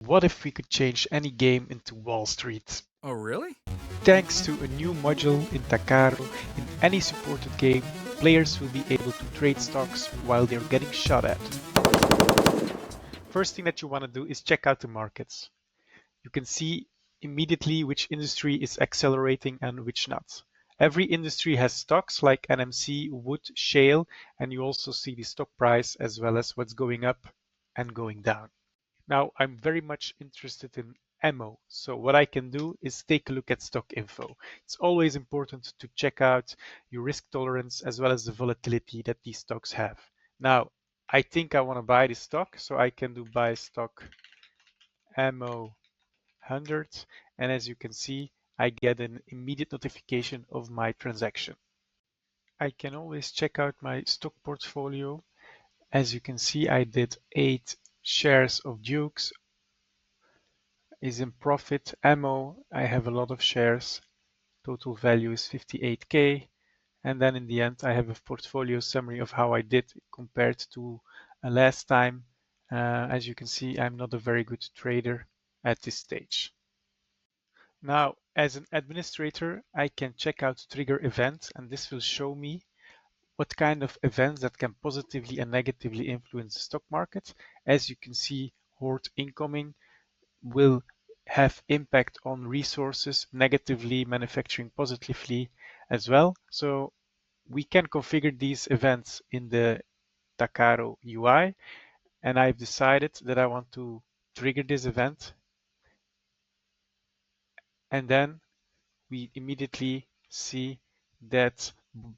What if we could change any game into Wall Street? Oh, really? Thanks to a new module in Takaro, in any supported game, players will be able to trade stocks while they're getting shot at. First thing that you want to do is check out the markets. You can see immediately which industry is accelerating and which not. Every industry has stocks like NMC, wood, shale, and you also see the stock price as well as what's going up and going down. Now, I'm very much interested in ammo. So what I can do is take a look at stock info. It's always important to check out your risk tolerance as well as the volatility that these stocks have. Now, I think I want to buy this stock, so I can do buy stock ammo 100. And as you can see, I get an immediate notification of my transaction. I can always check out my stock portfolio. As you can see, I did 8 shares of Dukes, is in profit. Ammo, I have a lot of shares. Total value is 58K. And then in the end, I have a portfolio summary of how I did compared to last time. As you can see, I'm not a very good trader at this stage. Now, as an administrator, I can check out trigger events, and this will show me what kind of events that can positively and negatively influence the stock market. As you can see, hoard incoming will have impact on resources negatively, manufacturing positively as well. So we can configure these events in the Takaro UI, and I've decided that I want to trigger this event, and then we immediately see that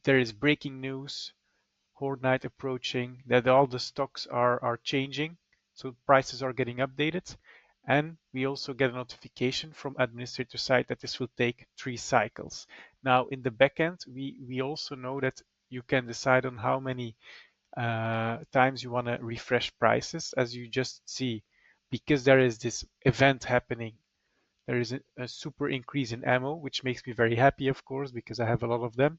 there is breaking news, horde night approaching, that all the stocks are changing, so prices are getting updated. And we also get a notification from administrator side that this will take 3 cycles. Now in the backend, we also know that you can decide on how many times you want to refresh prices. As you just see, because there is this event happening, there is a super increase in ammo, which makes me very happy, of course, because I have a lot of them.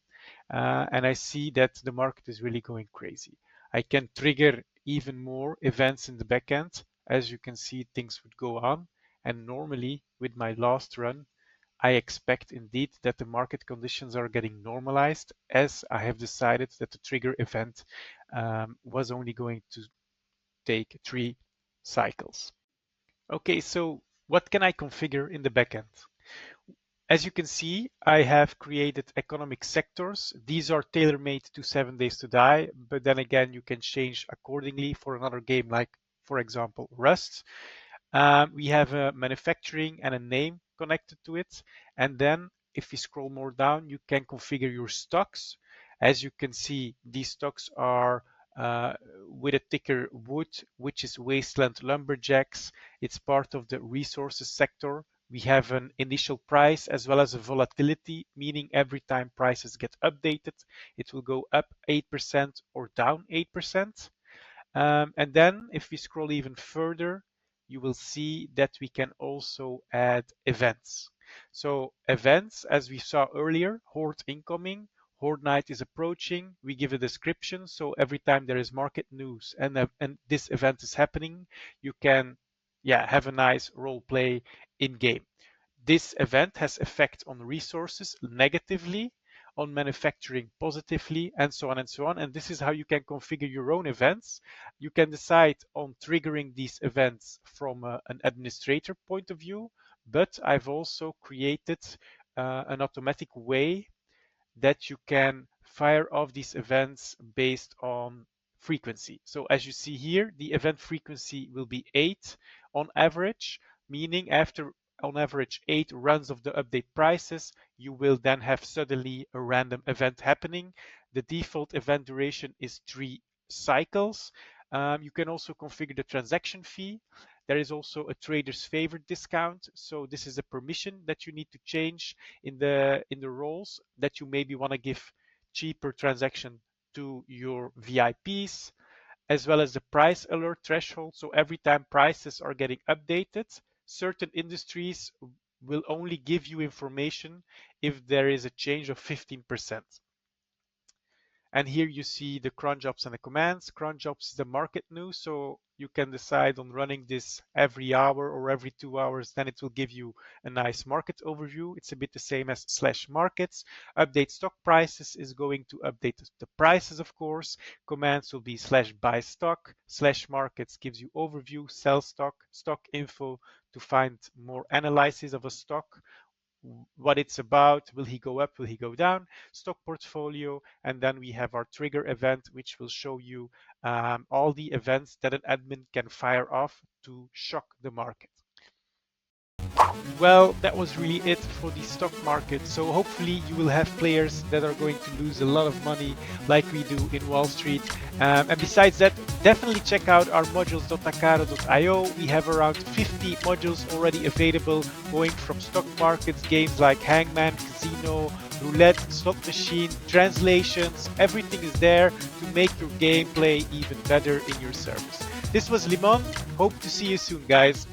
And I see that the market is really going crazy. I can trigger even more events in the backend. As you can see, things would go on. And normally, with my last run, I expect indeed that the market conditions are getting normalized, as I have decided that the trigger event was only going to take 3 cycles. Okay, so what can I configure in the backend? As you can see, I have created economic sectors. These are tailor-made to 7 Days to Die, but then again, you can change accordingly for another game like, for example, Rust. We have a manufacturing and a name connected to it. And then if we scroll more down, you can configure your stocks. As you can see, these stocks are with a ticker wood, which is Wasteland Lumberjacks. It's part of the resources sector. We have an initial price as well as a volatility, meaning every time prices get updated, it will go up 8% or down 8%. And then if we scroll even further, you will see that we can also add events. So events, as we saw earlier, horde incoming, horde night is approaching. We give a description. So every time there is market news and this event is happening, you can have a nice role play in game. This event has effect on resources negatively, on manufacturing positively, and so on and so on. And this is how you can configure your own events. You can decide on triggering these events from an administrator point of view, but I've also created an automatic way that you can fire off these events based on frequency. So as you see here, the event frequency will be 8 on average, meaning after on average 8 runs of the update prices, you will then have suddenly a random event happening. The default event duration is 3 cycles. You can also configure the transaction fee. There is also a trader's favorite discount. So this is a permission that you need to change in the roles, that you maybe want to give cheaper transaction to your VIPs, as well as the price alert threshold. So every time prices are getting updated, certain industries will only give you information if there is a change of 15%. And here you see the cron jobs and the commands. Cron jobs is the market news. So You can decide on running this every hour or every 2 hours. Then it will give you a nice market overview. It's a bit the same as slash markets. Update stock prices is going to update the prices, of course. Commands will be slash buy stock. Slash markets gives you overview, sell stock, stock info to find more analysis of a stock, what it's about, will he go up, will he go down, stock portfolio, and then we have our trigger event, which will show you all the events that an admin can fire off to shock the market. Well, that was really it for the stock market. So hopefully you will have players that are going to lose a lot of money like we do in Wall Street. And besides that, definitely check out our modules.takaro.io. We have around 50 modules already available, going from stock markets, games like Hangman, Casino, Roulette, Slot Machine, translations. Everything is there to make your gameplay even better in your service. This was Limon. Hope to see you soon, guys.